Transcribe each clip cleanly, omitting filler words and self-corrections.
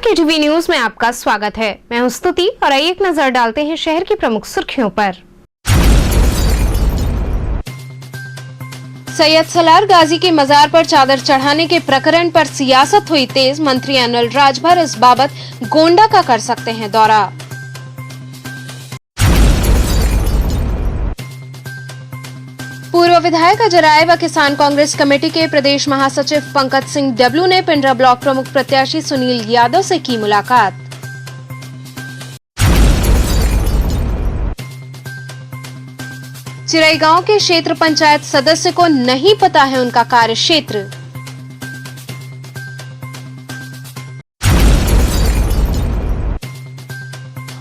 KTV news में आपका स्वागत है। मैं हूं स्तुति और आइए एक नजर डालते हैं शहर की प्रमुख सुर्खियों पर। सैयद सलार गाजी की मजार पर चादर चढ़ाने के प्रकरण पर सियासत हुई तेज। मंत्री अनिल राजभर इस बाबत गोंडा का कर सकते हैं दौरा। पूर्व विधायक अजय राय व किसान कांग्रेस कमेटी के प्रदेश महासचिव पंकज सिंह डब्लू ने पिंडरा ब्लॉक प्रमुख प्रत्याशी सुनील यादव से की मुलाकात। चिरई के क्षेत्र पंचायत सदस्य को नहीं पता है उनका कार्य क्षेत्र।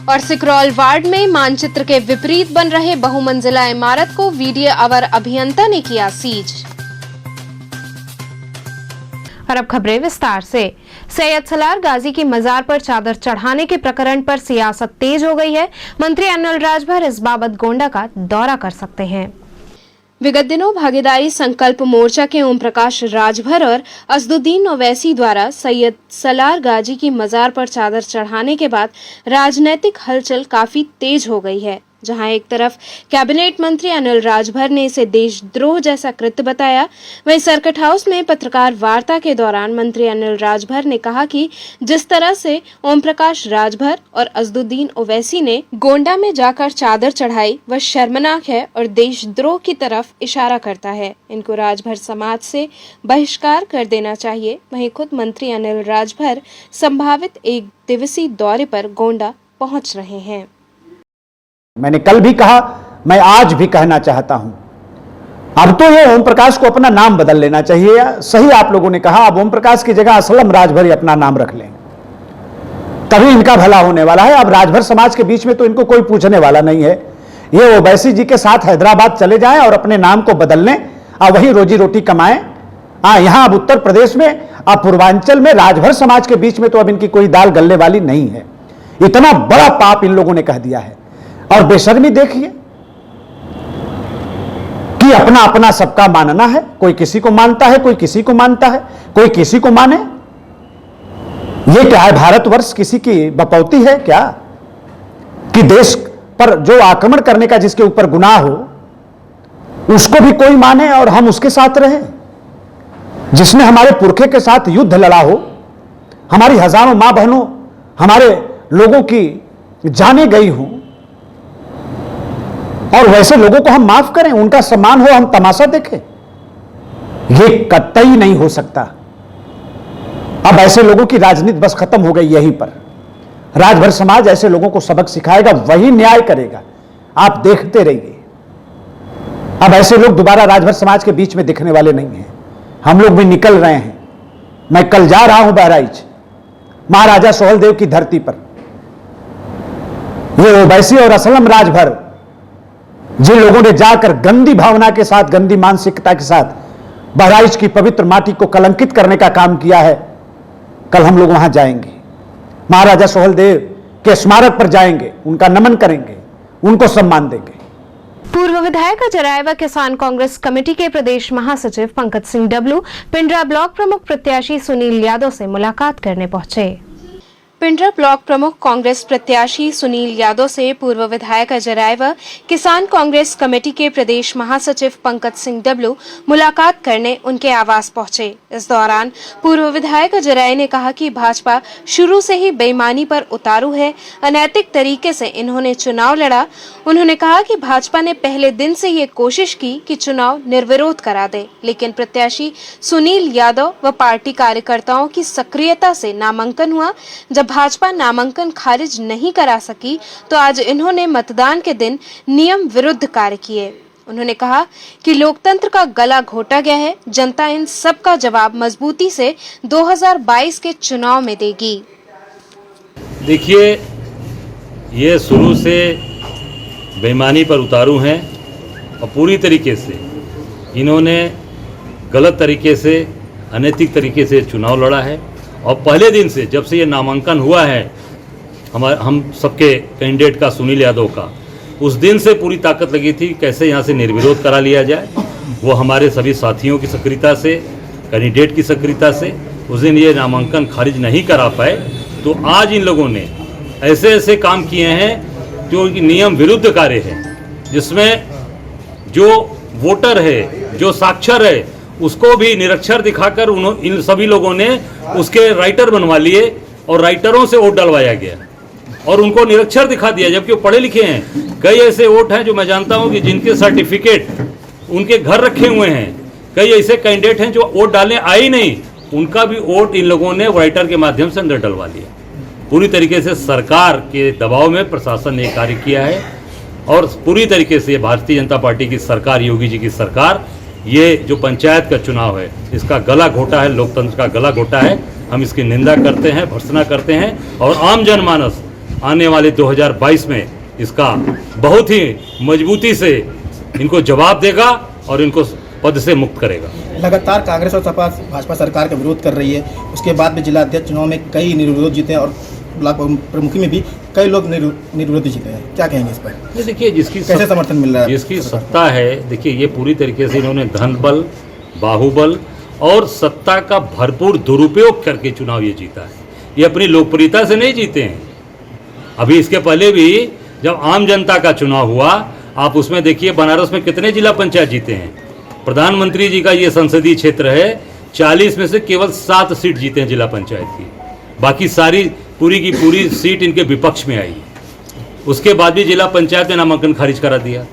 और सिकरौल वार्ड में मानचित्र के विपरीत बन रहे बहुमंजिला इमारत को वीडियो अवर अभियंता ने किया सीज। और अब खबरें विस्तार से। सैयद सलार गाजी की मजार पर चादर चढ़ाने के प्रकरण पर सियासत तेज हो गई है। मंत्री अनिल राजभर इस बाबत गोंडा का दौरा कर सकते हैं। विगत दिनों भागीदारी संकल्प मोर्चा के ओम प्रकाश राजभर और असदुद्दीन ओवैसी द्वारा सैयद सलार गाजी की मजार पर चादर चढ़ाने के बाद राजनीतिक हलचल काफी तेज हो गई है। जहां एक तरफ कैबिनेट मंत्री अनिल राजभर ने इसे देशद्रोह जैसा कृत्य बताया, वहीं सर्किट हाउस में पत्रकार वार्ता के दौरान मंत्री अनिल राजभर ने कहा कि जिस तरह से ओम प्रकाश राजभर और असदुद्दीन ओवैसी ने गोंडा में जाकर चादर चढ़ाई वह शर्मनाक है और देशद्रोह की तरफ इशारा करता है। इनको राजभर समाज से बहिष्कार कर देना चाहिए। वहीं खुद मंत्री अनिल राजभर संभावित एक दिवसीय दौरे पर गोंडा पहुंच रहे हैं। मैंने कल भी कहा, मैं आज भी कहना चाहता हूं, अब तो ये ओम प्रकाश को अपना नाम बदल लेना चाहिए। सही आप लोगों ने कहा, अब ओम प्रकाश की जगह असलम राजभर ही अपना नाम रख लें, तभी इनका भला होने वाला है। अब राजभर समाज के बीच में तो इनको कोई पूछने वाला नहीं है। ये ओवैसी जी के साथ हैदराबाद चले जाएं और अपने नाम को बदल लें और वही रोजी रोटी कमाएं। यहां अब उत्तर प्रदेश में, अब पूर्वांचल में राजभर समाज के बीच में तो अब इनकी कोई दाल गलने वाली नहीं है। इतना बड़ा पाप इन लोगों ने कह दिया है। और बेशर्मी देखिए कि अपना अपना सबका मानना है। कोई किसी को मानता है, कोई किसी को मानता है, कोई किसी को माने। ये क्या है, भारतवर्ष किसी की बपौती है क्या कि देश पर जो आक्रमण करने का जिसके ऊपर गुनाह हो उसको भी कोई माने और हम उसके साथ रहे? जिसने हमारे पुरखे के साथ युद्ध लड़ा हो, हमारी हजारों मां बहनों, हमारे लोगों की जाने गई हो, और वैसे लोगों को हम माफ करें, उनका सम्मान हो, हम तमाशा देखें? ये कतई नहीं हो सकता। अब ऐसे लोगों की राजनीति बस खत्म हो गई यहीं पर। राजभर समाज ऐसे लोगों को सबक सिखाएगा, वही न्याय करेगा। आप देखते रहिए। अब ऐसे लोग दोबारा राजभर समाज के बीच में दिखने वाले नहीं हैं। हम लोग भी निकल रहे हैं। मैं कल जा रहा हूं बहराइच, महाराजा सोहेलदेव की धरती पर। ये ओवैसी और असलम राजभर जिन लोगों ने जाकर गंदी भावना के साथ, गंदी मानसिकता के साथ बहराइच की पवित्र माटी को कलंकित करने का काम किया है, कल हम लोग वहां जाएंगे, महाराजा सोहेलदेव के स्मारक पर जाएंगे, उनका नमन करेंगे, उनको सम्मान देंगे। पूर्व विधायक अजय राय व किसान कांग्रेस कमेटी के प्रदेश महासचिव पंकज सिंह डब्लू पिंडरा ब्लॉक प्रमुख प्रत्याशी सुनील यादव से मुलाकात करने पहुंचे। पिंडरा ब्लॉक प्रमुख कांग्रेस प्रत्याशी सुनील यादव से पूर्व विधायक अजय राय व किसान कांग्रेस कमेटी के प्रदेश महासचिव पंकज सिंह डब्लू मुलाकात करने उनके आवास पहुंचे। इस दौरान पूर्व विधायक अजय राय ने कहा कि भाजपा शुरू से ही बेईमानी पर उतारू है, अनैतिक तरीके से इन्होंने चुनाव लड़ा। उन्होंने कहा कि भाजपा ने पहले दिन से ये कोशिश की कि चुनाव निर्विरोध करा दे, लेकिन प्रत्याशी सुनील यादव व पार्टी कार्यकर्ताओं की सक्रियता से नामांकन हुआ। जब भाजपा नामांकन खारिज नहीं करा सकी तो आज इन्होंने मतदान के दिन नियम विरुद्ध कार्य किए। उन्होंने कहा कि लोकतंत्र का गला घोटा गया है। जनता इन सब का जवाब मजबूती से 2022 के चुनाव में देगी। देखिए, ये शुरू से बेईमानी पर उतारू हैं और पूरी तरीके से इन्होंने गलत तरीके से, अनैतिक तरीके से चुनाव लड़ा है। और पहले दिन से, जब से ये नामांकन हुआ है हम सबके कैंडिडेट का, सुनील यादव का, उस दिन से पूरी ताकत लगी थी कैसे यहाँ से निर्विरोध करा लिया जाए। वो हमारे सभी साथियों की सक्रियता से, कैंडिडेट की सक्रियता से उस दिन ये नामांकन खारिज नहीं करा पाए, तो आज इन लोगों ने ऐसे ऐसे काम किए हैं जो उनकी नियम विरुद्ध कार्य है, जिसमें जो वोटर है, जो साक्षर है, उसको भी निरक्षर दिखाकर इन सभी लोगों ने उसके राइटर बनवा लिए और राइटरों से वोट डलवाया गया और उनको निरक्षर दिखा दिया, जबकि वो पढ़े लिखे हैं। कई ऐसे वोट हैं जो मैं जानता हूं कि जिनके सर्टिफिकेट उनके घर रखे हुए हैं। कई ऐसे कैंडिडेट हैं जो वोट डालने आए ही नहीं, उनका भी वोट इन लोगों ने राइटर के माध्यम से अंदर डलवा लिया। पूरी तरीके से सरकार के दबाव में प्रशासन ने कार्य किया है और पूरी तरीके से भारतीय जनता पार्टी की सरकार, योगी जी की सरकार, ये जो पंचायत का चुनाव है इसका गला घोटा है, लोकतंत्र का गला घोटा है। हम इसकी निंदा करते हैं, भर्त्सना करते हैं और आम जनमानस आने वाले 2022 में इसका बहुत ही मजबूती से इनको जवाब देगा और इनको पद से मुक्त करेगा। लगातार कांग्रेस और सपा भाजपा सरकार का विरोध कर रही है। उसके बाद भी जिला अध्यक्ष चुनाव में कई निर्विरोध जीते हैं और ब्लॉक प्रमुखी में भी कई लोग निर्विरोध जीते हैं। क्या कहेंगे इस पर? देखिए, जिसकी कैसे समर्थन मिल रहा है, जिसकी सत्ता है, देखिए ये पूरी तरीके से इन्होंने धन बल, बाहुबल और सत्ता का भरपूर दुरुपयोग करके चुनाव ये जीता है। ये अपनी लोकप्रियता से नहीं जीते हैं। अभी इसके पहले भी जब आम जनता का चुनाव हुआ, आप उसमें देखिए बनारस में कितने जिला पंचायत जीते हैं। प्रधानमंत्री जी का ये संसदीय क्षेत्र है, 40 में से केवल 7 सीट जीते हैं जिला पंचायत की, बाकी सारी पूरी की पूरी सीट इनके विपक्ष में आई। उसके बाद भी जिला पंचायत में नामांकन खारिज करा दिया।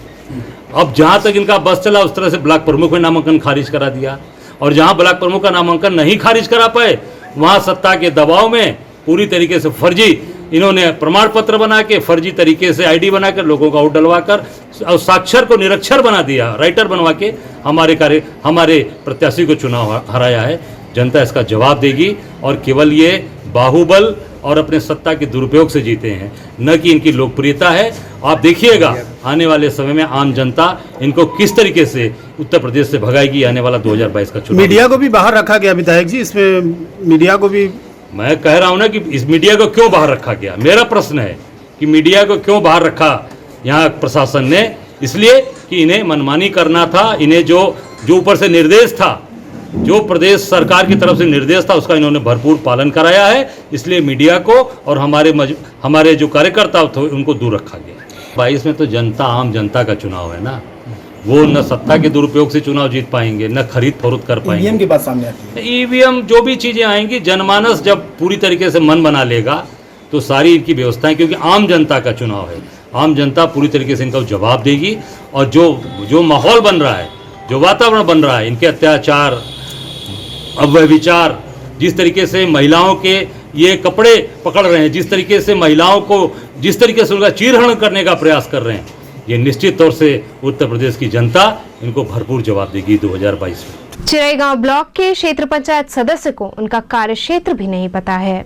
अब जहाँ तक इनका बस चला उस तरह से ब्लॉक प्रमुख में नामांकन खारिज करा दिया और जहाँ ब्लॉक प्रमुख का नामांकन नहीं खारिज करा पाए वहाँ सत्ता के दबाव में पूरी तरीके से फर्जी इन्होंने प्रमाण पत्र बना के, फर्जी तरीके से आईडी बनाकर लोगों का वोट डलवा कर और साक्षर को निरक्षर बना दिया, राइटर बनवा के हमारे प्रत्याशी को चुनाव हराया है। जनता इसका जवाब देगी और केवल ये बाहुबल और अपने सत्ता के दुरुपयोग से जीते हैं, न कि इनकी लोकप्रियता है। आप देखिएगा आने वाले समय में आम जनता इनको किस तरीके से उत्तर प्रदेश से भगाएगी। आने वाला 2022 का चुनाव मीडिया को भी बाहर रखा गया विधायक जी, इसमें मीडिया को भी मैं कह रहा हूं ना कि इस मीडिया को क्यों बाहर रखा गया। मेरा प्रश्न है कि मीडिया को क्यों बाहर रखा यहाँ प्रशासन ने? इसलिए कि इन्हें मनमानी करना था। इन्हें जो ऊपर से निर्देश था, जो प्रदेश सरकार की तरफ से निर्देश था, उसका इन्होंने भरपूर पालन कराया है। इसलिए मीडिया को और हमारे जो कार्यकर्ता थे उनको दूर रखा गया। 22 में तो जनता, आम जनता का चुनाव है ना, वो न सत्ता के दुरुपयोग से चुनाव जीत पाएंगे, न खरीद फरोख्त कर पाएंगे। ईवीएम की बात सामने आती है। ईवीएम जो भी चीजें आएंगी, जनमानस जब पूरी तरीके से मन बना लेगा तो सारी इनकी व्यवस्थाएं, क्योंकि आम जनता का चुनाव है, आम जनता पूरी तरीके से इनका जवाब देगी। और जो माहौल बन रहा है, जो वातावरण बन रहा है, इनके अत्याचार, अव्यभिचार, जिस तरीके से महिलाओं के ये कपड़े पकड़ रहे हैं, जिस तरीके से महिलाओं को जिस तरीके से उनका चीरहरण करने का प्रयास कर रहे हैं, ये निश्चित तौर से उत्तर प्रदेश की जनता इनको भरपूर जवाब देगी 2022 में। चिरईगांव ब्लॉक के क्षेत्र पंचायत सदस्य को उनका कार्य क्षेत्र भी नहीं पता है।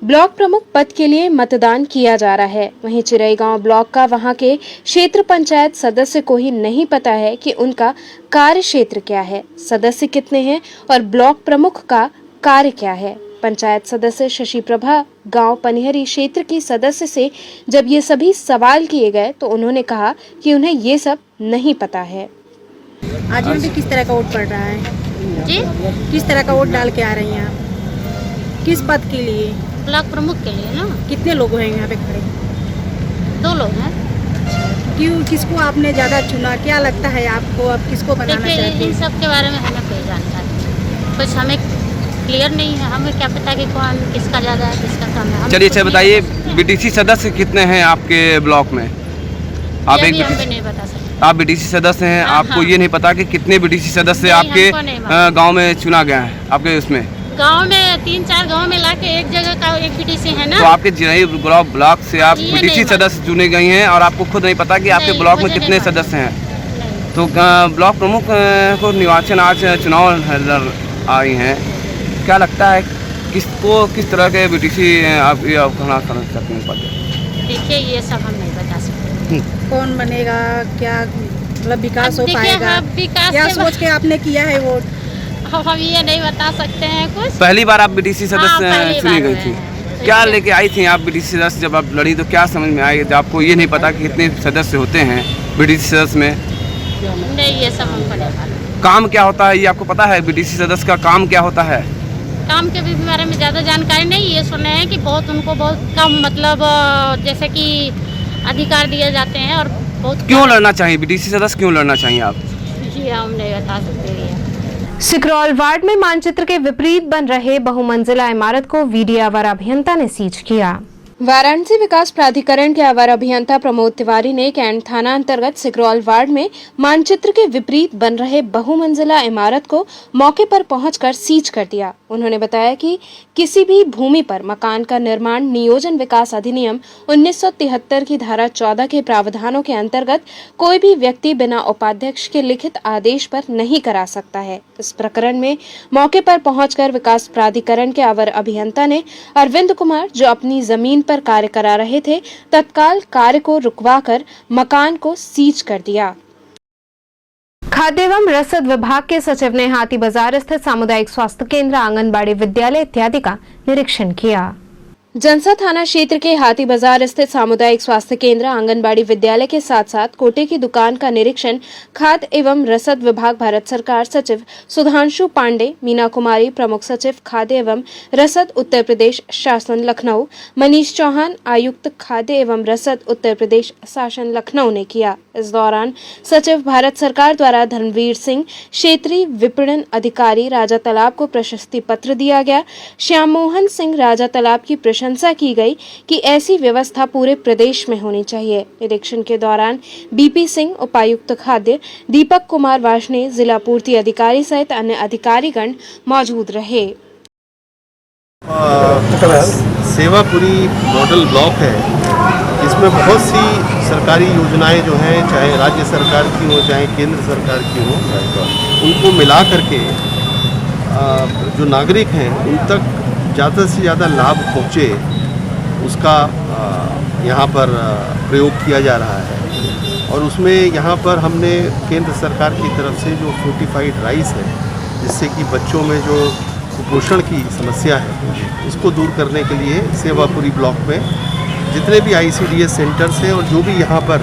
ब्लॉक प्रमुख पद के लिए मतदान किया जा रहा है, वहीं चिरईगांव ब्लॉक का वहां के क्षेत्र पंचायत सदस्य को ही नहीं पता है कि उनका कार्य क्षेत्र क्या है, सदस्य कितने हैं और ब्लॉक प्रमुख का कार्य क्या है। पंचायत सदस्य शशि प्रभा गांव पनिहरी क्षेत्र की सदस्य से जब ये सभी सवाल किए गए तो उन्होंने कहा कि उन्हें ये सब नहीं पता है। आज यहाँ पे किस तरह का वोट पड़ रहा है जी? किस तरह का वोट डाल के आ रही हैं आप? किस पद के लिए? ब्लॉक प्रमुख के लिए ना। कितने लोग हैं यहाँ पे खड़े? 2 लोग हैं। क्यों, किसको आपने ज़्यादा चुना? क्या लगता है आपको, अब किसको बनाना देखिए, चाहते इन हैं? सब के बारे में हमें कोई जानकारी कुछ हमें क्लियर नहीं है। हमें क्या पता कि कौन किसका ज़्यादा है, किसका कम है। चलिए अच्छा बताइए, बीटीसी सदस्य कितने हैं आपके ब्लॉक में? आप एक हमें नहीं बता सकते। आप बीटीसी सदस्य हैं, आपको ये नहीं पता कि कितने बीटीसी सदस्य नहीं, आपके हमको नहीं मालूम। गांव में चुना गया है? आपके उसमें गांव में 3-4 गांव में लाके एक जगह का एक बीटीसी है ना। तो आपके चिरईगांव ब्लॉक से आप ये बीटीसी नहीं सदस्य चुने गई हैं और आपको खुद नहीं पता कि आपके नहीं, ब्लॉक में मुझे कितने नहीं मालूम। सदस्य हैं। तो ब्लॉक प्रमुख को निर्वाचन आज चुनाव लड़ आई हैं, क्या लगता है किसको किस तरह के बीटीसी आप ये अवधारणा करते हैं? देखिए, ये सब हम नहीं बता सकते। कौन बनेगा, क्या मतलब विकास हो अब देखिए, पाएगा? हाँ, विकास क्या से सोच के आपने किया है वोट? हम ये नहीं बता सकते हैं कुछ। पहली बार आप बीटीसी सदस्य पहली चुनी बार गई हुए थी, हैं। क्या लेके आई थी आप बीटीसी सदस्य? जब आप लड़ी तो क्या समझ में आई? जब आपको ये नहीं पता कि कितने सदस्य होते हैं बीटीसी सदस्य में? नहीं, ये सब हमको नहीं मालूम। काम क्या होता है ये आपको पता है? बीटीसी सदस्य का काम क्या होता है? काम के भी बारे में ज़्यादा जानकारी नहीं, ये सुने हैं कि उनको बहुत कम मतलब जैसे कि अधिकार दिए जाते हैं और बहुत क्यों लड़ना चाहिए बीटीसी सदस्य, क्यों लड़ना चाहिए आप? जी हम नहीं बता सकते ये। सिकरौल वार्ड में मानचित्र के विपरीत बन रहे बहुमंजिला इमारत को वीडियो अवर अभियंता ने सीज किया। वाराणसी विकास प्राधिकरण के अवर अभियंता प्रमोद तिवारी ने कैंट थाना अंतर्गत सिकरौल वार्ड में मानचित्र के विपरीत बन रहे बहुमंजिला इमारत को मौके पर पहुंचकर सीज कर दिया। उन्होंने बताया कि किसी भी भूमि पर मकान का निर्माण नियोजन विकास अधिनियम 1973 की धारा 14 के प्रावधानों के अंतर्गत कोई भी व्यक्ति बिना उपाध्यक्ष के लिखित आदेश पर नहीं करा सकता है। इस प्रकरण में मौके पर पहुंचकर विकास प्राधिकरण के अवर अभियंता ने अरविंद कुमार, जो अपनी जमीन पर कार्य करा रहे थे, तत्काल कार्य को रुकवाकर मकान को सीज कर दिया। खाद्य एवं रसद विभाग के सचिव ने हाथी बाजार स्थित सामुदायिक स्वास्थ्य केंद्र, आंगनबाड़ी विद्यालय इत्यादि का निरीक्षण किया। जनसा थाना क्षेत्र के हाथी बाजार स्थित सामुदायिक स्वास्थ्य केंद्र, आंगनबाड़ी विद्यालय के साथ साथ कोटे की दुकान का निरीक्षण खाद्य एवं रसद विभाग भारत सरकार सचिव सुधांशु पांडे, मीना कुमारी प्रमुख सचिव खाद्य एवं रसद उत्तर प्रदेश शासन लखनऊ, मनीष चौहान आयुक्त खाद्य एवं रसद उत्तर प्रदेश शासन लखनऊ ने किया। इस दौरान सचिव भारत सरकार द्वारा धर्मवीर सिंह क्षेत्रीय विपणन अधिकारी राजा तालाब को प्रशस्ति पत्र दिया गया। श्याम मोहन सिंह राजा तालाब की प्रशंसा की गई कि ऐसी व्यवस्था पूरे प्रदेश में होनी चाहिए। निरीक्षण के दौरान बीपी सिंह उपायुक्त खाद्य, दीपक कुमार वार्ष्णेय जिला पूर्ति अधिकारी सहित अन्य अधिकारीगण मौजूद रहे। सेवापुरी मॉडल ब्लॉक है, इसमें बहुत सी सरकारी योजनाएं जो हैं, चाहे राज्य सरकार की हो चाहे केंद्र सरकार की हो, उनको मिला करके जो नागरिक हैं उन तक ज़्यादा से ज़्यादा लाभ पहुँचे, उसका यहाँ पर प्रयोग किया जा रहा है। और उसमें यहाँ पर हमने केंद्र सरकार की तरफ से जो फोर्टिफाइड राइस है, जिससे कि बच्चों में जो कुपोषण की समस्या है उसको दूर करने के लिए सेवापुरी ब्लॉक में जितने भी ICDS सेंटर्स हैं और जो भी यहाँ पर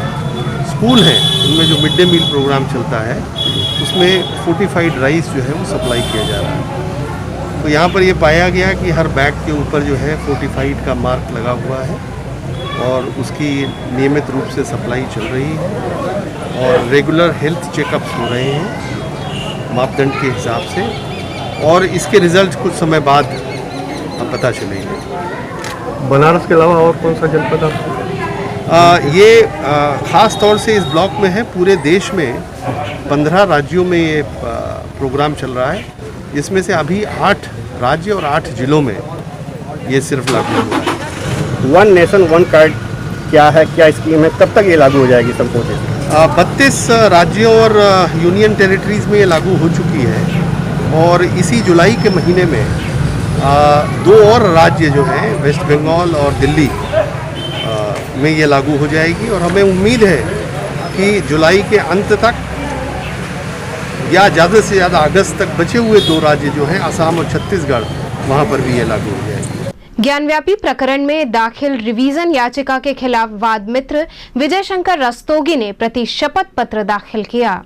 स्कूल हैं उनमें जो मिड डे मील प्रोग्राम चलता है उसमें फोर्टिफाइड राइस जो है वो सप्लाई किया जा रहा है। तो यहाँ पर ये पाया गया कि हर बैग के ऊपर जो है फोर्टिफाइड का मार्क लगा हुआ है और उसकी नियमित रूप से सप्लाई चल रही है और रेगुलर हेल्थ चेकअप्स हो रहे हैं मापदंड के हिसाब से, और इसके रिजल्ट कुछ समय बाद अब पता चलेंगे। बनारस के अलावा और कौन सा जनपद आपको? ये ख़ास तौर से इस ब्लॉक में है। पूरे देश में 15 राज्यों में ये प्रोग्राम चल रहा है, जिसमें से अभी 8 राज्य और 8 जिलों में ये सिर्फ लागू हुआ है। वन नेशन वन कार्ड क्या है, क्या स्कीम है, कब तक ये लागू हो जाएगी सबको? 32 राज्यों और यूनियन टेरिटरीज़ में ये लागू हो चुकी है और इसी जुलाई के महीने में 2 और राज्य जो हैं वेस्ट बंगाल और दिल्ली में ये लागू हो जाएगी। और हमें उम्मीद है कि जुलाई के अंत तक या ज़्यादा से ज़्यादा अगस्त तक बचे हुए 2 राज्य जो हैं असम और छत्तीसगढ़, वहाँ पर भी ये लागू हो जाएगी। ज्ञानव्यापी प्रकरण में दाखिल रिवीजन याचिका के खिलाफ वाद मित्र विजय शंकर रस्तोगी ने प्रति शपथ पत्र दाखिल किया।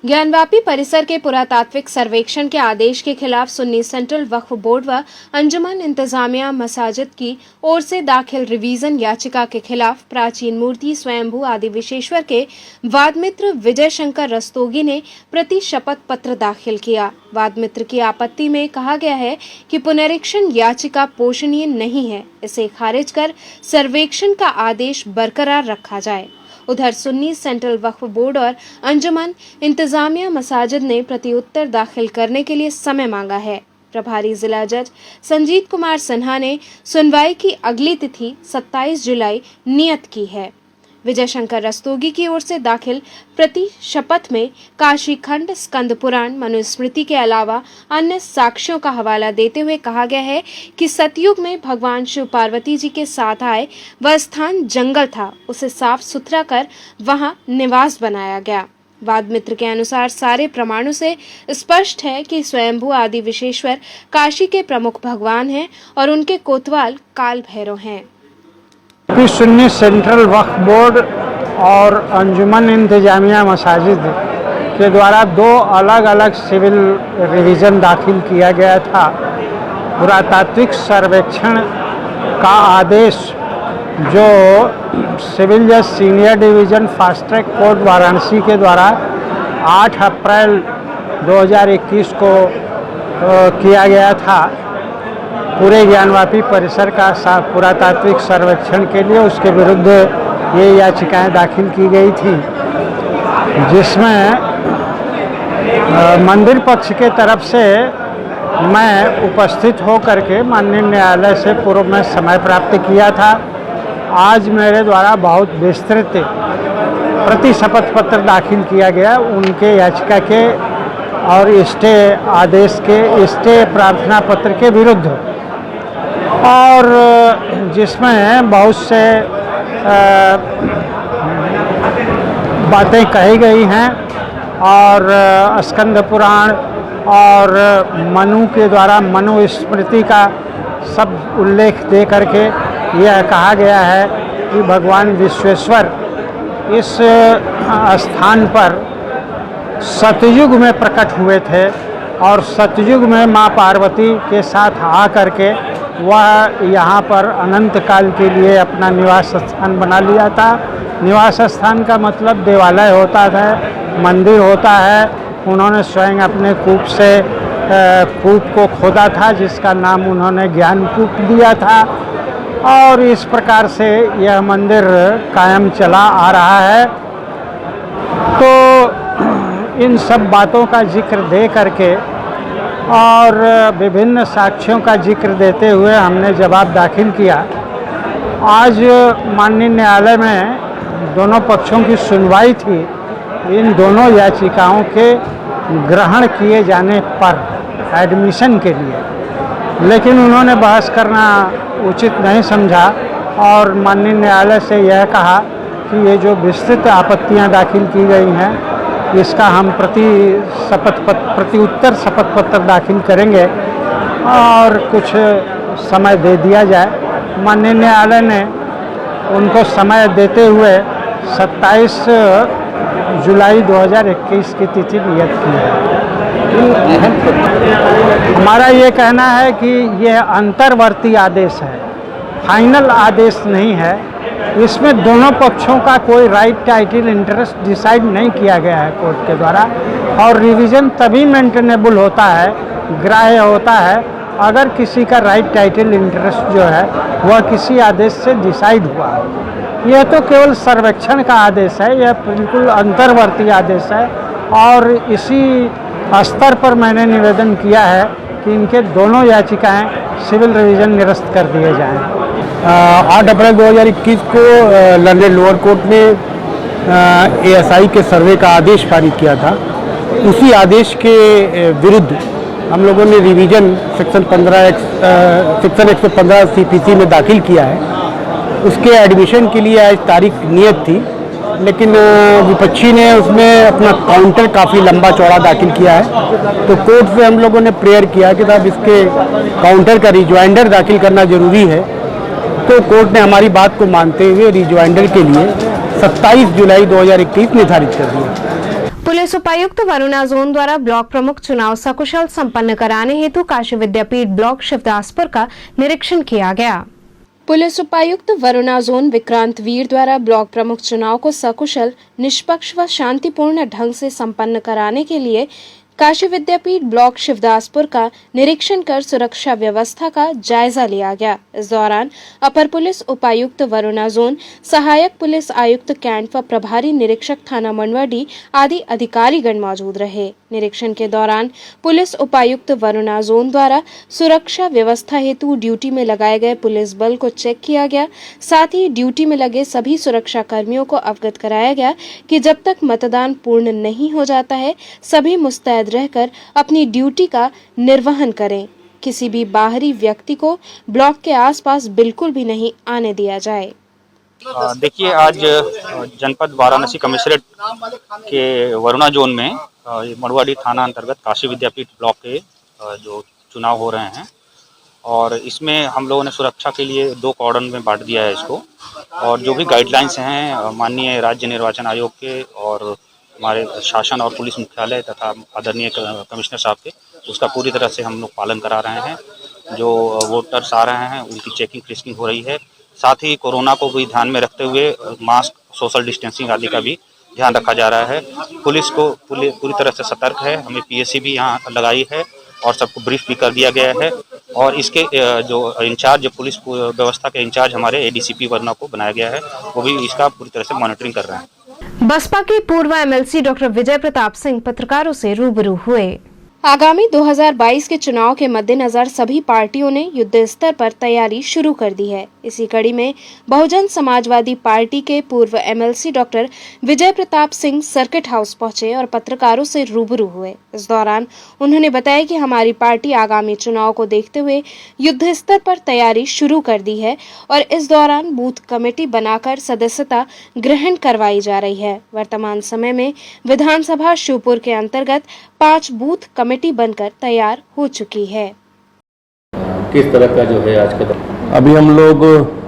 ज्ञानव्यापी परिसर के पुरातात्विक सर्वेक्षण के आदेश के खिलाफ सुन्नी सेंट्रल वक्फ बोर्ड व अंजुमन इंतजामिया मसाजिद की ओर से दाखिल रिवीजन याचिका के खिलाफ प्राचीन मूर्ति स्वयंभू आदि विशेश्वर के वादमित्र विजय शंकर रस्तोगी ने प्रति शपथ पत्र दाखिल किया। वादमित्र की आपत्ति में कहा गया है कि पुनरीक्षण याचिका पोषणीय नहीं है, इसे खारिज कर सर्वेक्षण का आदेश बरकरार रखा जाए। उधर सुन्नी सेंट्रल वक्फ बोर्ड और अंजुमन इंतजामिया मसाजिद ने प्रत्युत्तर दाखिल करने के लिए समय मांगा है। प्रभारी जिला जज संजीत कुमार सिन्हा ने सुनवाई की अगली तिथि 27 जुलाई नियत की है। विजय शंकर रस्तोगी की ओर से दाखिल प्रति शपथ में काशी खंड, स्कंद पुराण, मनुस्मृति के अलावा अन्य साक्ष्यों का हवाला देते हुए कहा गया है कि सतयुग में भगवान शिव पार्वती जी के साथ आए वह स्थान जंगल था, उसे साफ सुथरा कर वहां निवास बनाया गया। वादमित्र के अनुसार सारे प्रमाणों से स्पष्ट है कि स्वयंभू आदि विशेश्वर काशी के प्रमुख भगवान हैं और उनके कोतवाल काल भैरव हैं। सुन्नी सेंट्रल वक्फ बोर्ड और अंजुमन इंतजामिया मसाजिद के द्वारा 2 अलग अलग सिविल रिवीजन दाखिल किया गया था पुरातात्विक सर्वेक्षण का आदेश जो सिविल जज senior division fast track court Varanasi के द्वारा 8 अप्रैल 2021 को किया गया था पूरे ज्ञानवापी परिसर का पुरातात्विक सर्वेक्षण के लिए, उसके विरुद्ध ये याचिकाएं दाखिल की गई थी, जिसमें मंदिर पक्ष के तरफ से मैं उपस्थित होकर के माननीय न्यायालय से पूर्व में समय प्राप्त किया था। आज मेरे द्वारा बहुत विस्तृत प्रति शपथ पत्र दाखिल किया गया उनके याचिका के और स्टे आदेश के स्टे प्रार्थना पत्र के विरुद्ध, और जिसमें बहुत से बातें कही गई हैं और स्कंद पुराण और मनु के द्वारा मनुस्मृति का सब उल्लेख दे करके यह कहा गया है कि भगवान विश्वेश्वर इस स्थान पर सतयुग में प्रकट हुए थे और सतयुग में माँ पार्वती के साथ आ करके वह यहाँ पर अनंत काल के लिए अपना निवास स्थान बना लिया था। निवास स्थान का मतलब देवालय होता था, मंदिर होता है। उन्होंने स्वयं अपने कूप से कूप को खोदा था जिसका नाम उन्होंने ज्ञान कूप दिया था, और इस प्रकार से यह मंदिर कायम चला आ रहा है। तो इन सब बातों का जिक्र दे करके और विभिन्न साक्ष्यों का जिक्र देते हुए हमने जवाब दाखिल किया। आज माननीय न्यायालय में दोनों पक्षों की सुनवाई थी इन दोनों याचिकाओं के ग्रहण किए जाने पर एडमिशन के लिए, लेकिन उन्होंने बहस करना उचित नहीं समझा और माननीय न्यायालय से यह कहा कि ये जो विस्तृत आपत्तियां दाखिल की गई हैं इसका हम प्रति उत्तर शपथ पत्र दाखिल करेंगे और कुछ समय दे दिया जाए। माननीय न्यायालय ने उनको समय देते हुए 27 जुलाई 2021 की तिथि नियत की है। हमारा ये कहना है कि यह अंतर्वर्ती आदेश है, फाइनल आदेश नहीं है। इसमें दोनों पक्षों का कोई राइट टाइटल इंटरेस्ट डिसाइड नहीं किया गया है कोर्ट के द्वारा, और रिवीजन तभी मेंटेनेबल होता है, ग्राह्य होता है, अगर किसी का राइट टाइटल इंटरेस्ट जो है वह किसी आदेश से डिसाइड हुआ। यह तो केवल सर्वेक्षण का आदेश है, यह बिल्कुल अंतर्वर्ती आदेश है, और इसी स्तर पर मैंने निवेदन किया है कि इनके दोनों याचिकाएं सिविल रिवीजन निरस्त कर दिए जाएं। 8 अप्रैल 2021 को लंदन लोअर कोर्ट ने एएसआई के सर्वे का आदेश पारित किया था। उसी आदेश के विरुद्ध हम लोगों ने रिवीजन सेक्शन 115 सीपीसी में दाखिल किया है। उसके एडमिशन के लिए आज तारीख नियत थी, लेकिन विपक्षी ने उसमें अपना काउंटर काफ़ी लंबा चौड़ा दाखिल किया है। तो कोर्ट से हम लोगों ने प्रेयर किया कि साहब इसके काउंटर का रिजॉइंडर दाखिल करना जरूरी है। तो कोर्ट ने हमारी बात को मानते हुए रिजॉइंडर के लिए 27 जुलाई 2021 निर्धारित कर दिया। पुलिस उपायुक्त वरुणा जोन द्वारा ब्लॉक प्रमुख चुनाव सकुशल संपन्न कराने हेतु काशी विद्यापीठ ब्लॉक शिवदासपुर का निरीक्षण किया गया। पुलिस उपायुक्त वरुणा जोन विक्रांत वीर द्वारा ब्लॉक प्रमुख चुनाव को सकुशल, निष्पक्ष व शांतिपूर्ण ढंग से संपन्न कराने के लिए काशी विद्यापीठ ब्लॉक शिवदासपुर का निरीक्षण कर सुरक्षा व्यवस्था का जायजा लिया गया। इस दौरान अपर पुलिस उपायुक्त वरुणा जोन, सहायक पुलिस आयुक्त कैंट व प्रभारी निरीक्षक थाना मंडवाडी आदि अधिकारीगण मौजूद रहे। निरीक्षण के दौरान पुलिस उपायुक्त वरुणा जोन द्वारा सुरक्षा व्यवस्था हेतु ड्यूटी में लगाए गए पुलिस बल को चेक किया गया। साथ ही ड्यूटी में लगे सभी सुरक्षा कर्मियों को अवगत कराया गया कि जब तक मतदान पूर्ण नहीं हो जाता है सभी मुस्तैद रहकर अपनी ड्यूटी का निर्वहन करें। किसी भी बाहरी व्यक्ति को ब्लॉक के आसपास बिल्कुल भी नहीं आने दिया जाए। देखिए, आज जनपद वाराणसी कमिश्नरेट के वरुणा जोन में मंडवाडी थाना अंतर्गत काशी विद्यापीठ ब्लॉक के जो चुनाव हो रहे हैं, और इसमें हम लोगों ने सुरक्षा के लिए 2 कॉर्डन में बांट दिया है इसको, और जो भी गाइडलाइंस हैं माननीय राज्य निर्वाचन आयोग के और हमारे शासन और पुलिस मुख्यालय तथा आदरणीय कमिश्नर साहब के, उसका पूरी तरह से हम लोग पालन करा रहे हैं। जो वोटर्स आ रहे हैं उनकी चेकिंग फ्रिस्किंग हो रही है। साथ ही कोरोना को भी ध्यान में रखते हुए मास्क, सोशल डिस्टेंसिंग आदि का भी ध्यान रखा जा रहा है। पुलिस को पूरी तरह से सतर्क है। हमने पीएससी भी यहाँ लगाई है और सबको ब्रीफ भी कर दिया गया है। और इसके जो इंचार्ज, पुलिस व्यवस्था के इंचार्ज हमारे एडीसीपी वरुणा को बनाया गया है, वो भी इसका पूरी तरह से मॉनिटरिंग कर रहे हैं। बसपा के पूर्व एमएलसी डॉक्टर विजय प्रताप सिंह पत्रकारों से रूबरू हुए। आगामी 2022 के चुनाव के मद्देनजर सभी पार्टियों ने युद्ध स्तर पर तैयारी शुरू कर दी है। इसी कड़ी में बहुजन समाजवादी पार्टी के पूर्व MLC doctor Vijay Pratap Singh circuit house पहुंचे और पत्रकारों से रूबरू हुए। इस दौरान उन्होंने बताया कि हमारी पार्टी आगामी चुनाव को देखते हुए युद्ध स्तर पर तैयारी शुरू कर दी है और इस दौरान बूथ कमेटी बनाकर सदस्यता ग्रहण करवाई जा रही है। वर्तमान समय में विधानसभा शिवपुर के अंतर्गत 5 बूथ कमेटी बनकर तैयार हो चुकी है। किस तरह का जो है आज का अभी हम लोग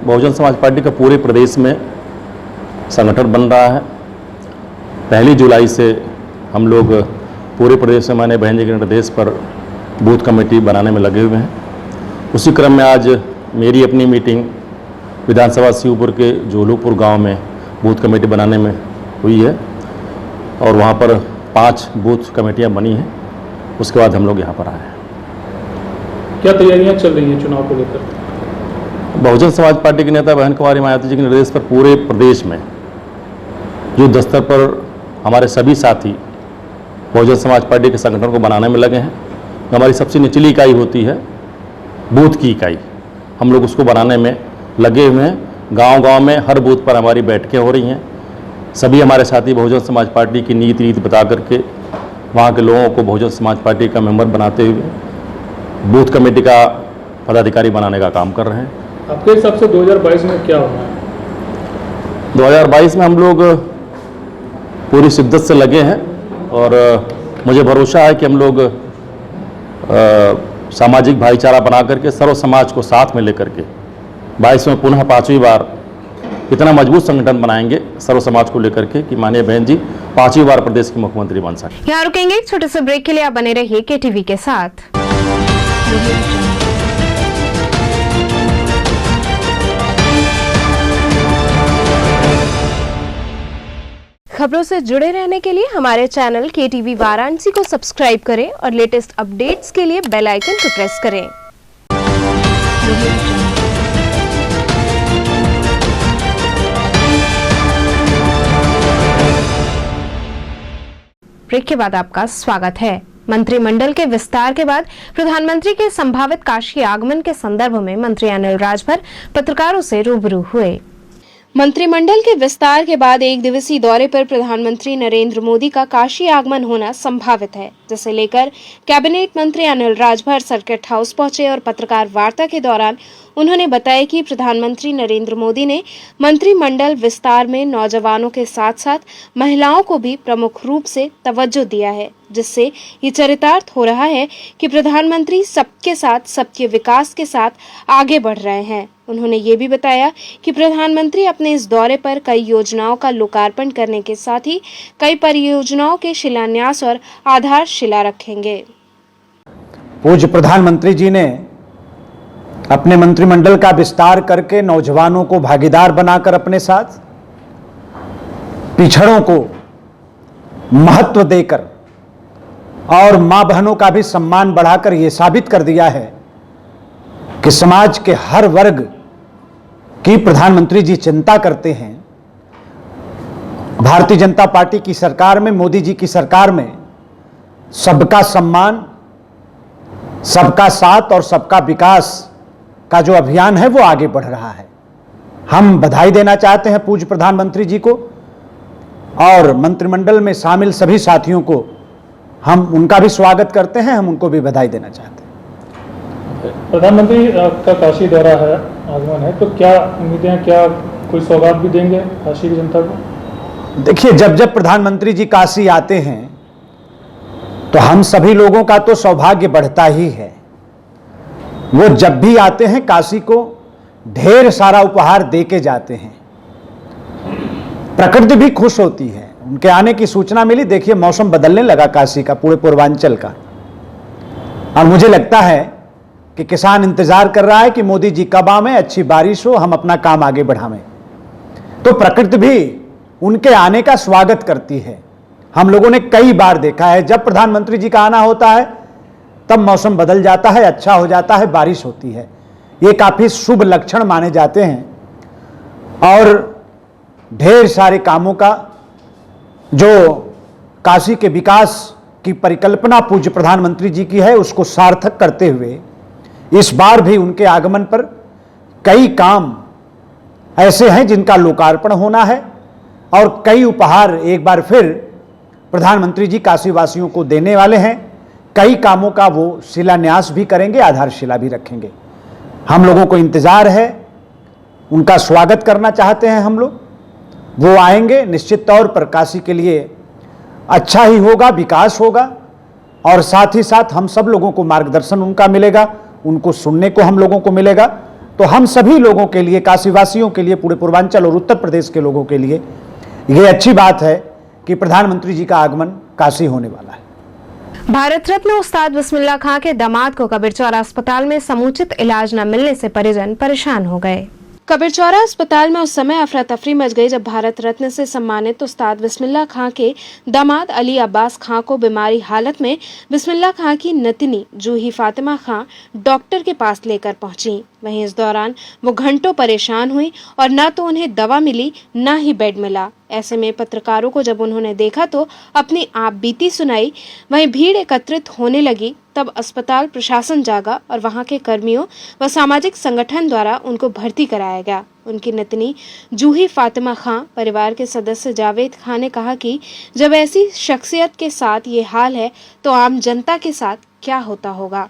बहुजन समाज पार्टी का पूरे प्रदेश में संगठन बन रहा है। 1 जुलाई से हम लोग पूरे प्रदेश में माननीय बहन जी के निर्देश पर बूथ कमेटी बनाने में लगे हुए हैं। उसी क्रम में आज मेरी अपनी मीटिंग विधानसभा शिवपुर के जोलूपुर गांव में बूथ कमेटी बनाने में हुई है और वहां पर 5 बूथ कमेटियां बनी हैं। उसके बाद हम लोग यहाँ पर आए हैं। क्या तैयारियां चल रही हैं चुनाव को लेकर? बहुजन समाज पार्टी के नेता बहन कुमारी मायावती जी के निर्देश पर पूरे प्रदेश में युद्ध स्तर पर हमारे सभी साथी बहुजन समाज पार्टी के संगठन को बनाने में लगे हैं। हमारी सबसे निचली इकाई होती है बूथ की इकाई, हम लोग उसको बनाने में लगे हुए हैं। गांव-गांव में हर बूथ पर हमारी बैठकें हो रही हैं। सभी हमारे साथी बहुजन समाज पार्टी की नीति रीति बता करके वहाँ के लोगों को बहुजन समाज पार्टी का मेंबर बनाते हुए बूथ कमेटी का पदाधिकारी बनाने का काम कर रहे हैं। आपके हिसाब से 2022 में क्या होना है? 2022 में हम लोग पूरी शिद्दत से लगे हैं और मुझे भरोसा है कि हम लोग सामाजिक भाईचारा बना करके सर्व समाज को साथ में लेकर के 22 में पुनः 5वीं बार इतना मजबूत संगठन बनाएंगे सर्व समाज को लेकर के कि माननीय बहन जी 5वीं बार प्रदेश के मुख्यमंत्री बन सके। यहाँ रुकेंगे एक छोटे से ब्रेक के लिए। आप बने रहिए केटीवी के साथ। खबरों से जुड़े रहने के लिए हमारे चैनल केटीवी वाराणसी को सब्सक्राइब करें और लेटेस्ट अपडेट्स के लिए बेल आइकन को प्रेस करें। ब्रेक के बाद आपका स्वागत है। मंत्रिमंडल के विस्तार के बाद प्रधानमंत्री के संभावित काशी आगमन के संदर्भ में मंत्री अनिल राजभर पत्रकारों से रूबरू हुए। मंत्रिमंडल के विस्तार के बाद 1 दिवसीय दौरे पर प्रधानमंत्री नरेंद्र मोदी का काशी आगमन होना संभावित है, जिसे लेकर कैबिनेट मंत्री अनिल राजभर सर्किट हाउस पहुंचे और पत्रकार वार्ता के दौरान उन्होंने बताया कि प्रधानमंत्री नरेंद्र मोदी ने मंत्रिमंडल विस्तार में नौजवानों के साथ साथ महिलाओं को भी प्रमुख रूप से तवज्जो दिया है, जिससे ये चरितार्थ हो रहा है कि प्रधानमंत्री सबके साथ सबके विकास के साथ आगे बढ़ रहे हैं। उन्होंने ये भी बताया कि प्रधानमंत्री अपने इस दौरे पर कई योजनाओं का लोकार्पण करने के साथ ही कई परियोजनाओं के शिलान्यास और आधारशिला रखेंगे। पूज्य प्रधानमंत्री जी ने अपने मंत्रिमंडल का विस्तार करके नौजवानों को भागीदार बनाकर अपने साथ, पिछड़ों को महत्व देकर और मां बहनों का भी सम्मान बढ़ाकर यह साबित कर दिया है कि समाज के हर वर्ग की प्रधानमंत्री जी चिंता करते हैं। भारतीय जनता पार्टी की सरकार में, मोदी जी की सरकार में सबका सम्मान, सबका साथ और सबका विकास का जो अभियान है वो आगे बढ़ रहा है। हम बधाई देना चाहते हैं पूज्य प्रधानमंत्री जी को और मंत्रिमंडल में शामिल सभी साथियों को हम उनका भी स्वागत करते हैं, हम उनको भी बधाई देना चाहते हैं। प्रधानमंत्री का काशी दौरा है, आगमन है, तो क्या उम्मीदें हैं, क्या कोई सौगात भी देंगे काशी की जनता को? देखिए, जब जब प्रधानमंत्री जी काशी आते हैं तो हम सभी लोगों का तो सौभाग्य बढ़ता ही है। वो जब भी आते हैं काशी को ढेर सारा उपहार दे के जाते हैं। प्रकृति भी खुश होती है। उनके आने की सूचना मिली, देखिए मौसम बदलने लगा काशी का, पूरे पूर्वांचल का, और मुझे लगता है कि किसान इंतजार कर रहा है कि मोदी जी कब आवे, अच्छी बारिश हो, हम अपना काम आगे बढ़ावें। तो प्रकृति भी उनके आने का स्वागत करती है। हम लोगों ने कई बार देखा है, जब प्रधानमंत्री जी का आना होता है तब मौसम बदल जाता है, अच्छा हो जाता है, बारिश होती है। ये काफी शुभ लक्षण माने जाते हैं और ढेर सारे कामों का जो काशी के विकास की परिकल्पना पूज्य प्रधानमंत्री जी की है उसको सार्थक करते हुए इस बार भी उनके आगमन पर कई काम ऐसे हैं जिनका लोकार्पण होना है और कई उपहार एक बार फिर प्रधानमंत्री जी काशी वासियों को देने वाले हैं। कई कामों का वो शिलान्यास भी करेंगे, आधारशिला भी रखेंगे। हम लोगों को इंतजार है, उनका स्वागत करना चाहते हैं हम लोग। वो आएंगे, निश्चित तौर पर काशी के लिए अच्छा ही होगा, विकास होगा और साथ ही साथ हम सब लोगों को मार्गदर्शन उनका मिलेगा, उनको सुनने को हम लोगों को मिलेगा। तो हम सभी लोगों के लिए, काशीवासियों के लिए, पूरे पूर्वांचल और उत्तर प्रदेश के लोगों के लिए ये अच्छी बात है कि प्रधानमंत्री जी का आगमन काशी होने वाला है। भारत रत्न उस्ताद बिस्मिल्लाह खां के दामाद को कबीरचौरा अस्पताल में समुचित इलाज न मिलने से परिजन परेशान हो गए। कबीरचौरा अस्पताल में उस समय अफरा तफरी मच गई जब भारत रत्न से सम्मानित उस्ताद बिस्मिल्लाह खां के दामाद अली अब्बास खां को बीमारी हालत में बिस्मिल्लाह खां की नतिनी जूही फातिमा खां डॉक्टर के पास लेकर पहुंची। वहीं इस दौरान वो घंटों परेशान हुई और न तो उन्हें दवा मिली न ही बेड मिला। ऐसे में पत्रकारों को जब उन्होंने देखा तो अपनी आप बीती सुनाई। वहीं भीड़ एकत्रित होने लगी, तब अस्पताल प्रशासन जागा और वहां के कर्मियों व सामाजिक संगठन द्वारा उनको भर्ती कराया गया। उनकी नतनी जूही फातिमा खां परिवार के सदस्य जावेद खां ने कहा कि जब ऐसी शख्सियत के साथ ये हाल है तो आम जनता के साथ क्या होता होगा।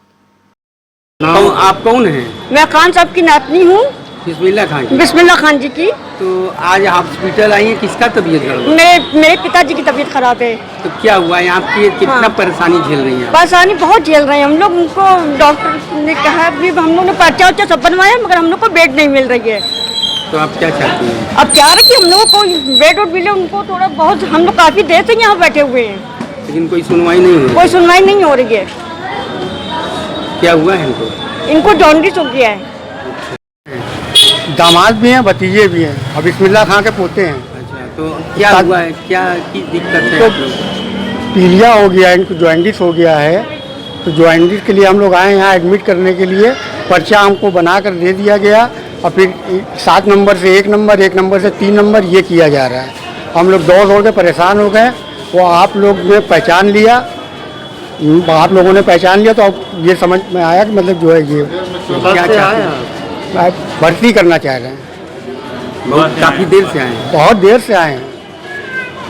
आप कौन हैं? मैं खान साहब की नातनी हूँ, बिस्मिल्लाह खान की। बिस्मिल्लाह खान जी की। तो आज हॉस्पिटल आई है, किसका तबीयत खराब है? मेरे पिताजी की तबीयत खराब है। तो क्या हुआ है? आपकी कितना परेशानी झेल रही हैं? परेशानी बहुत झेल रहे हैं हम लोग। उनको डॉक्टर ने कहा भी हम लोग ने पर्चा उर्चा सब बनवाया मगर हम लोग को बेड नहीं मिल रही है। तो आप क्या चाहती हैं? अब क्या है कि हम लोगों को बेड उड मिले, उनको थोड़ा बहुत। हम लोग काफी देर से यहाँ बैठे हुए हैं लेकिन कोई सुनवाई नहीं हो रही। कोई सुनवाई नहीं हो रही है। क्या हुआ है इनको? इनको जॉन्डिस हो गया है। दामाद भी हैं, भतीजे भी हैं और बिस्मिल्लाह खां के पोते हैं। अच्छा, तो क्या हुआ है? क्या की दिक्कत है? तो पीलिया हो गया है, इनको जॉइंटिस हो गया है। तो जॉइंटिस के लिए हम लोग आए यहाँ एडमिट करने के लिए। पर्चा हमको बना कर दे दिया गया और फिर 7 नंबर से 1 नंबर, 1 नंबर से 3 नंबर ये किया जा रहा है। हम लोग दौड़ के परेशान हो गए। वो आप लोग ने पहचान लिया, आप लोगों ने पहचान लिया तो अब ये समझ में आया कि मतलब जो है ये क्या चाहते हैं, भर्ती करना चाह रहे हैं। काफ़ी देर से आए हैं? बहुत देर से आए हैं।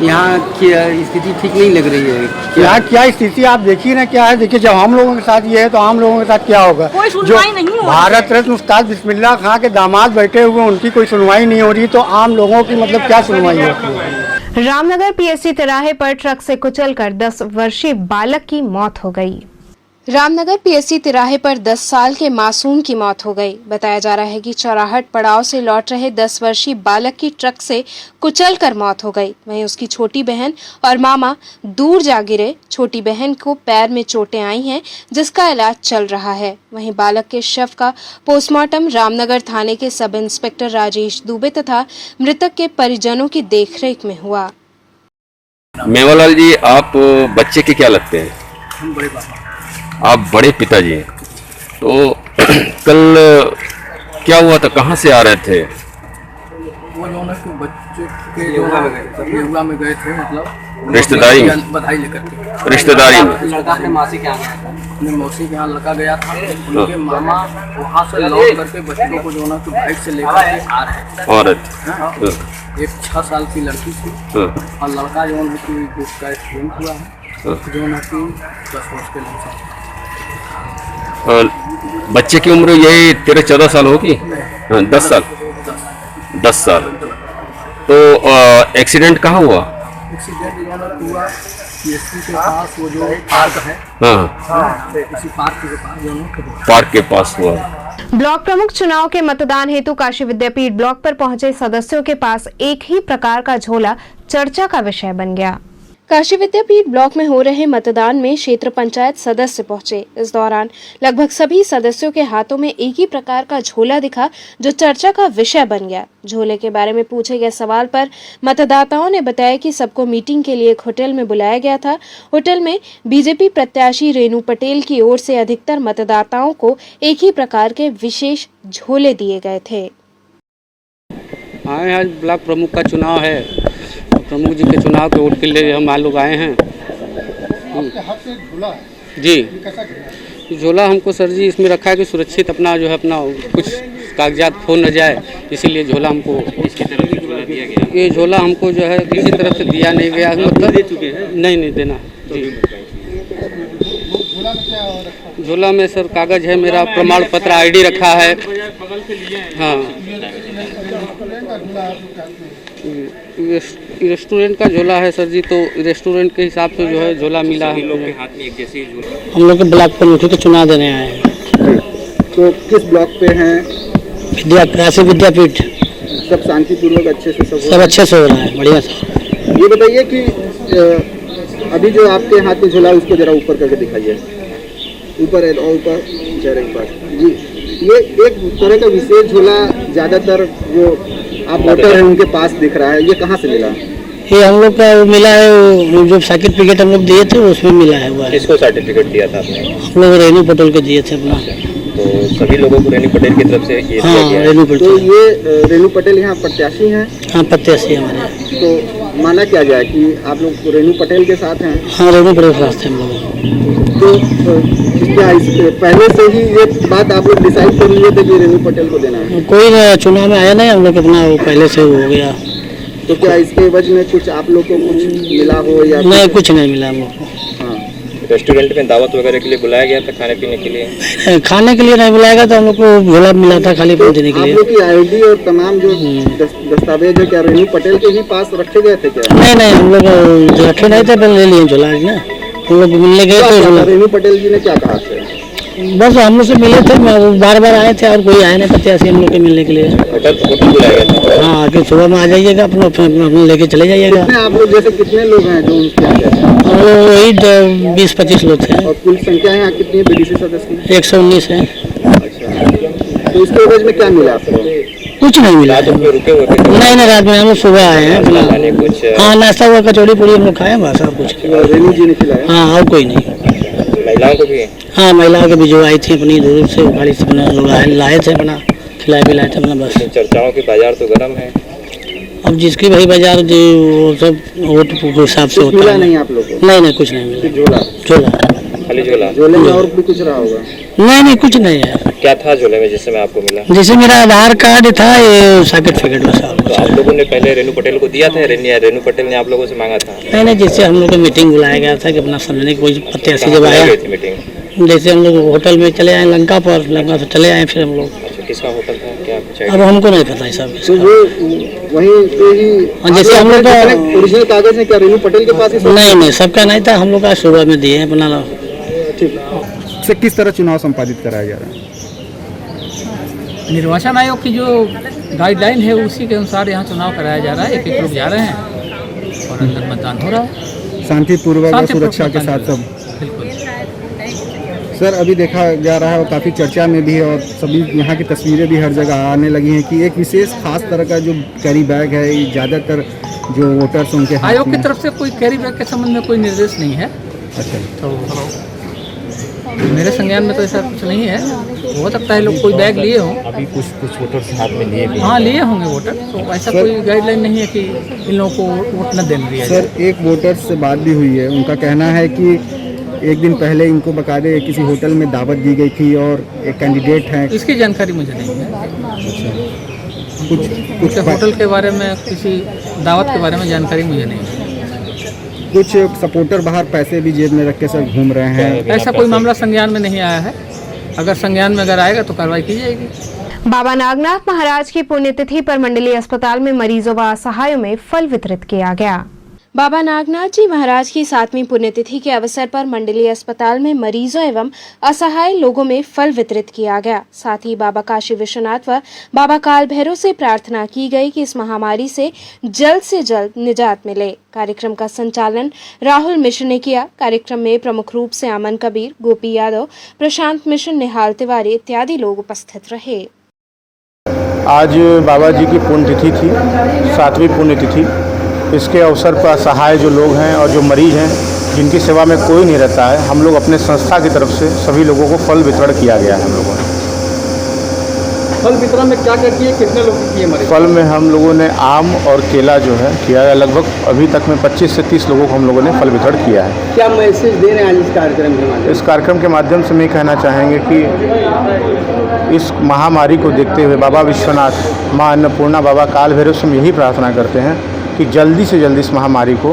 यहाँ की स्थिति ठीक नहीं लग रही है। यहाँ क्या स्थिति आप देखिए ना क्या है। देखिए जब हम लोगों के साथ ये है तो आम लोगों के साथ क्या होगा। जो भारत रत्न उस्ताद बिस्मिल्लाह खां के दामाद बैठे हुए उनकी कोई सुनवाई नहीं हो रही तो आम लोगों की मतलब क्या सुनवाई होती है। रामनगर पीएससी तिराहे पर ट्रक से कुचलकर 10 वर्षीय बालक की मौत हो गई। रामनगर पीएससी तिराहे पर 10 साल के मासूम की मौत हो गई। बताया जा रहा है कि चौराहट पड़ाव से लौट रहे 10 वर्षीय बालक की ट्रक से कुचलकर मौत हो गई। वहीं उसकी छोटी बहन और मामा दूर जा गिरे। छोटी बहन को पैर में चोटें आई हैं जिसका इलाज चल रहा है। वहीं बालक के शव का पोस्टमार्टम रामनगर थाने के सब इंस्पेक्टर राजेश दुबे तथा मृतक के परिजनों की देखरेख में हुआ। मेवालाल जी, आप बच्चे के क्या लगते हैं? हम बड़े पापा। आप बड़े पिताजी हैं। तो कल क्या हुआ था, कहाँ से आ रहे थे? वो जो ना बच्चे के योगा में गए थे, मतलब रिश्तेदारी में बधाई लेकर के। रिश्तेदारी में लड़का अपने मौसी के यहाँ, अपने मौसी के यहाँ लड़का गया था। उनके मामा वहाँ से लौट करके बच्चों को जो ना बाइक से लेकर के आ रहे थे। औरत एक 6 साल की लड़की थी और लड़का जो है कि उसका एक्सीडेंट हुआ है, जो ना कि 10 वर्ष के लड़का। बच्चे की उम्र यही 13-14 साल होगी? 10 साल। 10 साल। तो एक्सीडेंट कहाँ हुआ? एक्सीडेंट हुआ पीएससी के पास, वो जो पार्क है, उसी पार्क के पास, पार्क के पास हुआ। ब्लॉक प्रमुख चुनाव के मतदान हेतु काशी विद्यापीठ ब्लॉक पर पहुंचे सदस्यों के पास एक ही प्रकार का झोला चर्चा का विषय बन गया। काशी विद्यापीठ ब्लॉक में हो रहे मतदान में क्षेत्र पंचायत सदस्य पहुंचे। इस दौरान लगभग सभी सदस्यों के हाथों में एक ही प्रकार का झोला दिखा, जो चर्चा का विषय बन गया। झोले के बारे में पूछे गए सवाल पर मतदाताओं ने बताया कि सबको मीटिंग के लिए एक होटल में बुलाया गया था। होटल में बीजेपी प्रत्याशी रेणु पटेल की ओर से अधिकतर मतदाताओं को एक ही प्रकार के विशेष झोले दिए गए थे। आज ब्लॉक प्रमुख का चुनाव है, प्रमुख जी के चुनाव के वोट के लिए हम लोग आए हैं। आपके हाथ से झोला है जी, ये कैसा झोला? झोला हमको सर जी इसमें रखा है कि सुरक्षित अपना जो है अपना कुछ कागजात खो न जाए, इसीलिए झोला हमको इसकी तरफ से झोला दिया गया। ये झोला हमको जो है किसी तरफ से दिया नहीं गया, मतलब दे चुके हैं। नहीं देना जी। झोला में सर कागज है, मेरा प्रमाण पत्र आईडी रखा है। हाँ, रेस्टोरेंट का झोला है सर जी, तो रेस्टोरेंट के हिसाब से जो है झोला मिला है। हम लोग के ब्लॉक प्रमुख के चुनाव देने आए हैं। तो किस ब्लॉक पे हैं? काशी विद्यापीठ। सब शांतिपूर्वक अच्छे से सब अच्छे से हो रहा है, बढ़िया से। ये बताइए कि अभी जो आपके हाथ में झोला उसको जरा ऊपर करके दिखाइए। ऊपर है और ऊपर चेहरे के पास जी। ये एक तरह का विशेष झोला ज़्यादातर जो आप वोटर हैं उनके पास दिख रहा है, ये कहाँ से मिला? ये हम लोग का मिला है, वो जो सर्टिफिकेट हम लोग दिए थे उसमें मिला है। हुआ किसको सर्टिफिकेट दिया था आपने? हम लोग रेणु पटेल के दिए थे अपना। तो सभी लोगों को रेणु पटेल की तरफ से ये हाँ, रेणु पटेल। तो ये रेणु पटेल यहाँ प्रत्याशी हैं? हाँ, प्रत्याशी हमारे। तो माना क्या जाए कि आप लोग रेणु पटेल के साथ हैं? हाँ, रेणु पटेल के साथ हैं हम लोग। तो क्या इस पहले से ही ये बात आप लोग डिसाइड कर लिए थे कि रेणु पटेल को देना है? कोई चुनाव में आया नहीं, हम लोग अपना वो पहले से हो गया। तो क्या इसके वजह में कुछ आप लोग को कुछ मिला हो या नहीं? कुछ नहीं मिला हम लोग को। हाँ, रेस्टोरेंट में दावत वगैरह के लिए बुलाया गया था खाने पीने के लिए? खाने के लिए नहीं बुलाएगा, तो हम लोग को झोला मिला था खाली पहुँच देने के लिए। आप लोग की आईडी और तमाम जो दस्तावेज है क्या रेणु पटेल के ही पास रखे गए थे क्या? नहीं, हम लोग रखे नहीं थे, पहले ले लिए झोला ना। हम लोग मिलने गए थे। रेणु पटेल जी ने क्या कहा था? बस हम लोग से मिले थे, बार बार आए थे और कोई आया नहीं प्रत्याशी हम लोग के मिलने के लिए। हाँ, आके सुबह में आ जाइएगा, अपना लेके चले जाइएगा। आप लोग जैसे कितने लोग हैं जो उनके यहाँ गए? वही 20-25 लोग थे। और कुल संख्या है कितनी है बीडीसी सदस्य की? 119 है। अच्छा, तो इसके वजह में क्या मिला आपको? कुछ नहीं मिला। रुके हुए थे? नहीं, रात में हम लोग सुबह आए हैं। कुछ हाँ, नाश्ता हुआ, कचौड़ी पूरी हम लोग खाए, बस और कुछ। रेणु जी ने खिलाया? हाँ, और कोई नहीं। महिलाओं को भी? हाँ, महिलाओं के भी जो आई थी अपनी दूर से गाड़ी से अपना लोग लाए थे, अपना खिलाए पिलाए थे अपना बस। चर्चाओं के बाजार तो गर्म है। अब जिसकी भाई बाजार जो वो सब वोट के हिसाब से होता मिला है। नहीं आप लोगों को? नहीं, कुछ नहीं मिला। झोला खाली झोला? झोले में और भी कुछ रहा होगा? नहीं, कुछ नहीं है। क्या था झोले में जिससे मैं आपको मिला? जैसे मेरा आधार कार्ड था, ये सर्टिफिकेट बस। तो आप लोगों ने पहले रेणु पटेल को दिया था, रेणु पटेल ने आप लोगों से मांगा था? नहीं, जैसे हम लोग को मीटिंग बुलाया गया था कि अपना समझने कोई प्रत्याशी जब आया, जैसे हम लोग होटल में चले आए लंका से चले आए फिर हम लोग। किसका होटल था क्या? अब हमको नहीं पता है सब। तो वो वहीं पे ही जैसे हम लोग का ओरिजिनल कागज है क्या रेणु पटेल के पास ही? नहीं, सबका नहीं था, हम लोग आज सुबह में दिए अपना। ठीक से किस तरह चुनाव संपादित कराया जा रहा है? निर्वाचन आयोग की जो गाइडलाइन है उसी के अनुसार यहाँ चुनाव कराया जा रहा है। एक लोग जा रहे हैं और अंदर मतदान हो रहा है शांतिपूर्वक और सुरक्षा के साथ सब। बिल्कुल सर, अभी देखा जा रहा है और काफ़ी चर्चा में भी है और सभी यहाँ की तस्वीरें भी हर जगह आने लगी हैं कि एक विशेष खास तरह का जो कैरी बैग है, ज़्यादातर जो वोटर्स उनके हाथ आयोग में। की तरफ से कोई कैरी बैग के संबंध में कोई निर्देश नहीं है। अच्छा, तो मेरे संज्ञान में तो ऐसा कुछ नहीं है। हो सकता है लोग कोई बैग लिए हों। अभी कुछ वोटर्स हाथ में लिए भी? हाँ, लिए होंगे वोटर। तो ऐसा कोई गाइडलाइन नहीं है कि इन लोगों को वोट न देने दिया जाए। सर, एक वोटर से बात भी हुई है, उनका कहना है कि एक दिन पहले इनको बकायदे किसी होटल में दावत दी गई थी और एक कैंडिडेट हैं। इसकी जानकारी मुझे नहीं है। कुछ होटल के बारे में, किसी दावत के बारे में जानकारी मुझे नहीं है। कुछ सपोर्टर बाहर पैसे भी जेब में रख के सर घूम रहे हैं। ऐसा कोई मामला संज्ञान में नहीं आया है। अगर संज्ञान में अगर आएगा तो कार्रवाई की जाएगी। बाबा नागनाथ महाराज की पुण्यतिथि पर मंडलीय अस्पताल में मरीजों व असहायों में फल वितरित किया गया। बाबा नागनाथ जी महाराज की 7वीं पुण्यतिथि के अवसर पर मंडलीय अस्पताल में मरीजों एवं असहाय लोगों में फल वितरित किया गया। साथ ही बाबा काशी विश्वनाथ व बाबा काल भैरव से प्रार्थना की गई कि इस महामारी से जल्द निजात मिले। कार्यक्रम का संचालन राहुल मिश्र ने किया। कार्यक्रम में प्रमुख रूप से अमन कबीर, गोपी यादव, प्रशांत मिश्र, निहाल तिवारी इत्यादि लोग उपस्थित रहे। आज बाबा जी की पुण्यतिथि थी, 7वीं पुण्यतिथि। इसके अवसर पर असहाय जो लोग हैं और जो मरीज हैं जिनकी सेवा में कोई नहीं रहता है, हम लोग अपने संस्था की तरफ से सभी लोगों को फल वितरण किया गया है। हम लोगों ने फल वितरण में क्या किए, कितने लोग किए मरीज? फल में हम लोगों ने आम और केला जो है किया है। लगभग अभी तक में 25 से 30 लोगों को हम लोगों ने फल वितरण किया है। क्या मैसेज दे रहे हैं आज इस कार्यक्रम के माध्यम? इस कार्यक्रम के माध्यम से मैं कहना चाहेंगे कि इस महामारी को देखते हुए बाबा विश्वनाथ, माँ अन्नपूर्णा, बाबा काल भैरव से हम यही प्रार्थना करते हैं कि जल्दी से जल्दी इस महामारी को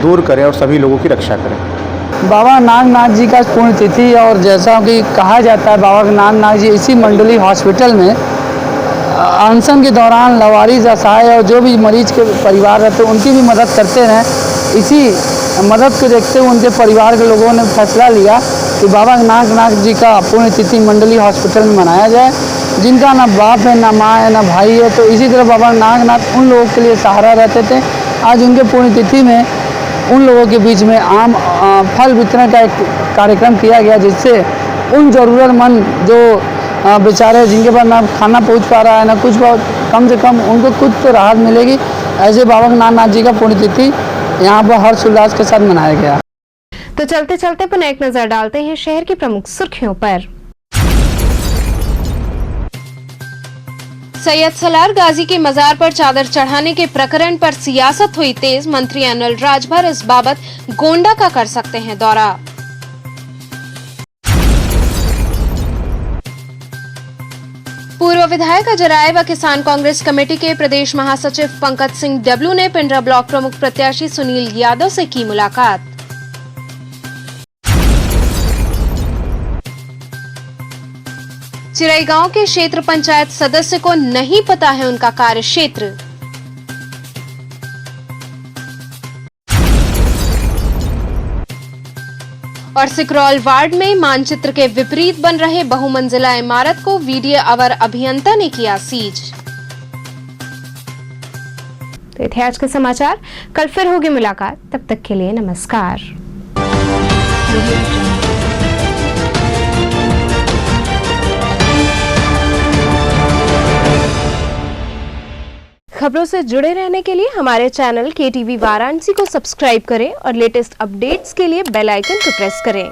दूर करें और सभी लोगों की रक्षा करें। बाबा नागनाथ जी का पुण्यतिथि और जैसा कि कहा जाता है बाबा नागनाथ जी इसी मंडली हॉस्पिटल में अनशन के दौरान लवारिस, असहाय और जो भी मरीज के परिवार रहते हैं उनकी भी मदद करते रहें। इसी मदद को देखते हुए उनके परिवार के लोगों ने फैसला लिया कि बाबा नागनाथ जी का पुण्यतिथि मंडली हॉस्पिटल में मनाया जाए। जिनका ना बाप है, ना माँ है, ना भाई है, तो इसी तरह बाबा नागनाथ उन लोगों के लिए सहारा रहते थे। आज उनके पुण्यतिथि में उन लोगों के बीच में आम फल वितरण का एक कार्यक्रम किया गया, जिससे उन ज़रूरतमंद जो बेचारे जिनके पास ना खाना पहुंच पा रहा है ना कुछ, कम से कम उनको कुछ तो राहत मिलेगी। ऐसे बाबा नागनाथ जी का पुण्यतिथि यहाँ पर हर्ष उल्लास के साथ मनाया गया। तो चलते चलते पुनः एक नजर डालते हैं शहर की प्रमुख सुर्खियों पर। सैयद सलार गाजी के मजार पर चादर चढ़ाने के प्रकरण पर सियासत हुई तेज। मंत्री अनिल राजभर इस बाबत गोंडा का कर सकते हैं दौरा। पूर्व विधायक अजय राय व किसान कांग्रेस कमेटी के प्रदेश महासचिव पंकज सिंह डब्लू ने पिंडरा ब्लॉक प्रमुख प्रत्याशी सुनील यादव से की मुलाकात। चिरई गांव के क्षेत्र पंचायत सदस्य को नहीं पता है उनका कार्य क्षेत्र। और सिकरौल वार्ड में मानचित्र के विपरीत बन रहे बहुमंजिला इमारत को वीडियो अवर अभियंता ने किया सीज। तो थे आज के समाचार। कल फिर होगी मुलाकात, तब तक के लिए नमस्कार। खबरों से जुड़े रहने के लिए हमारे चैनल KTV वाराणसी को सब्सक्राइब करें और लेटेस्ट अपडेट्स के लिए बेल आइकन को प्रेस करें।